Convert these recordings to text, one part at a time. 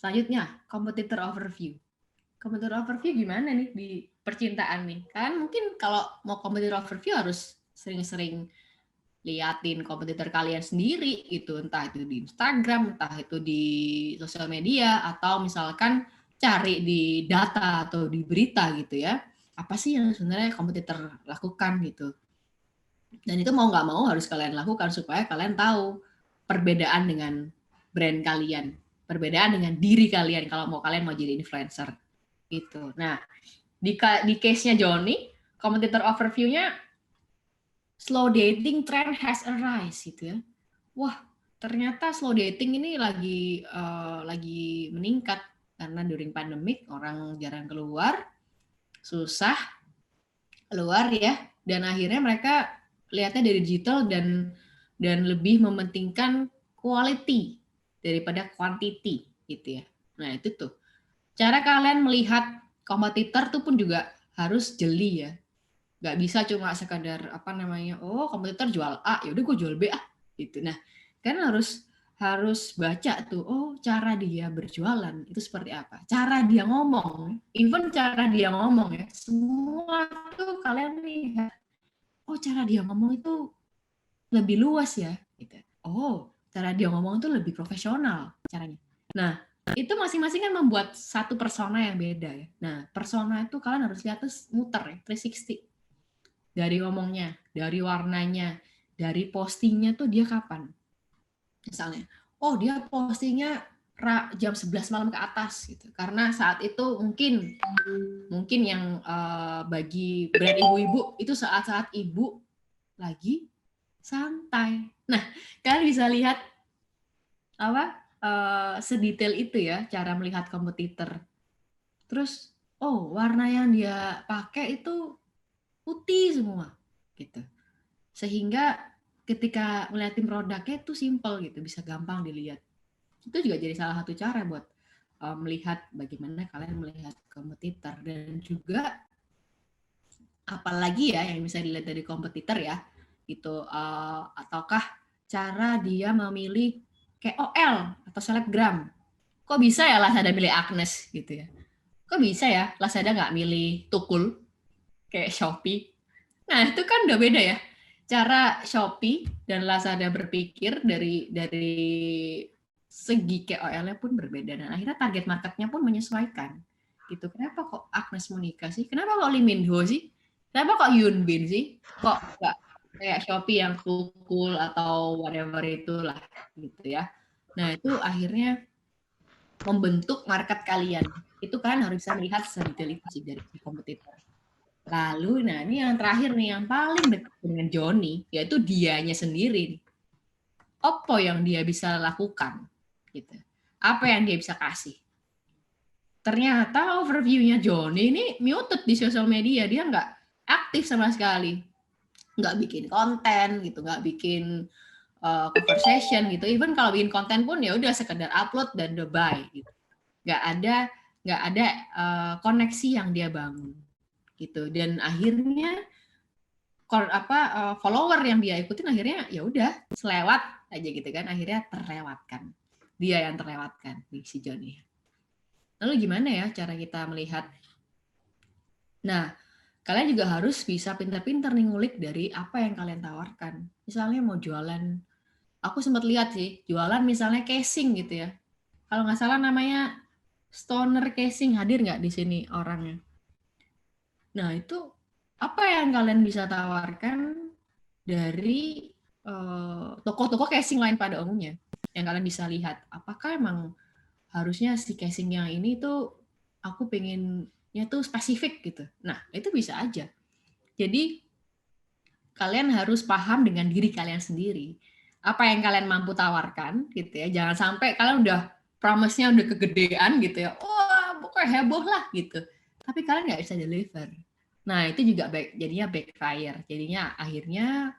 Selanjutnya, competitor overview. Competitor overview gimana nih di percintaan nih? Kan mungkin kalau mau competitor overview harus sering-sering liatin kompetitor kalian sendiri gitu, entah itu di Instagram, entah itu di sosial media, atau misalkan cari di data atau di berita gitu ya. Apa sih yang sebenarnya kompetitor lakukan gitu. Dan itu mau nggak mau harus kalian lakukan supaya kalian tahu perbedaan dengan brand kalian, perbedaan dengan diri kalian kalau kalian mau jadi influencer gitu. Nah, di case-nya Johnny, kompetitor overview-nya slow dating trend has arise gitu ya. Wah, ternyata slow dating ini lagi meningkat karena during pandemic orang jarang keluar, susah keluar ya, dan akhirnya mereka lihatnya dari digital dan lebih mementingkan quality daripada quantity gitu ya. Nah, itu tuh. Cara kalian melihat kompetitor tuh pun juga harus jeli ya. Nggak bisa cuma sekadar oh kompetitor jual A, yaudah gue jual B gitu. Nah, kan harus baca tuh, oh cara dia berjualan itu seperti apa, cara dia ngomong, even cara dia ngomong ya, semua tuh kalian lihat, oh cara dia ngomong itu lebih luas ya, gitu. Oh cara dia ngomong itu lebih profesional caranya. Nah itu masing-masing kan membuat satu persona yang beda ya. Nah persona itu kalian harus lihat tuh muter ya, 360. Dari ngomongnya, dari warnanya, dari postingnya tuh dia kapan. Misalnya, oh dia postingnya jam 11 malam ke atas gitu. Karena saat itu mungkin yang bagi brand ibu-ibu itu saat-saat ibu lagi santai. Nah, kalian bisa lihat sedetail itu ya cara melihat kompetitor. Terus, oh warna yang dia pakai itu putih semua gitu. Sehingga ketika ngeliatin produknya itu simple gitu, bisa gampang dilihat. Itu juga jadi salah satu cara buat melihat bagaimana kalian melihat kompetitor. Dan juga apalagi ya yang bisa dilihat dari kompetitor ya, gitu, ataukah cara dia memilih KOL atau selebgram. Kok bisa ya Lazada milih Agnes gitu ya? Kok bisa ya Lazada nggak milih Tukul kayak Shopee? Nah, itu kan udah beda ya. Cara Shopee dan Lazada berpikir dari segi KOL-nya pun berbeda. Dan akhirnya target marketnya pun menyesuaikan. Gitu. Kenapa kok Agnes mau nikah sih? Kenapa kok Lee Min Ho sih? Kenapa kok Yoon Bin sih? Kok nggak kayak Shopee yang cool atau whatever itulah gitu ya. Nah, itu akhirnya membentuk market kalian. Itu kan harus bisa melihat sedetail itu sih dari kompetitor. Lalu, nah ini yang terakhir nih, yang paling dekat dengan Johnny, yaitu dianya sendiri. Apa yang dia bisa lakukan? Gitu. Apa yang dia bisa kasih? Ternyata overview-nya Johnny ini muted di sosial media. Dia nggak aktif sama sekali. Nggak bikin konten, gitu, nggak bikin conversation, gitu. Even kalau bikin konten pun ya udah sekedar upload dan udah bye. Gitu. Nggak ada koneksi yang dia bangun. Gitu. Dan akhirnya follower yang dia ikutin akhirnya ya udah selewat aja gitu kan, akhirnya terlewatkan, dia yang terlewatkan nih si Johnny. Lalu gimana ya cara kita melihat? Nah, kalian juga harus bisa pintar-pintar nih ngulik dari apa yang kalian tawarkan. Misalnya mau jualan, aku sempat lihat sih jualan misalnya casing gitu ya, kalau nggak salah namanya Stoner Casing, hadir nggak di sini orangnya? Nah itu apa yang kalian bisa tawarkan dari toko-toko casing lain pada umumnya yang kalian bisa lihat, apakah emang harusnya si casing yang ini tuh aku pengennya tuh spesifik gitu. Nah itu bisa aja. Jadi kalian harus paham dengan diri kalian sendiri, apa yang kalian mampu tawarkan gitu ya. Jangan sampai kalian udah promise-nya udah kegedean gitu ya, wah pokoknya heboh lah gitu, tapi kalian nggak bisa deliver. Nah itu juga jadinya backfire, jadinya akhirnya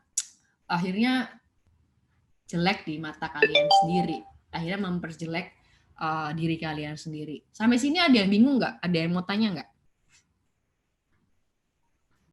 jelek di mata kalian sendiri, akhirnya memperjelek diri kalian sendiri. Sampai sini ada yang bingung nggak? Ada yang mau tanya nggak?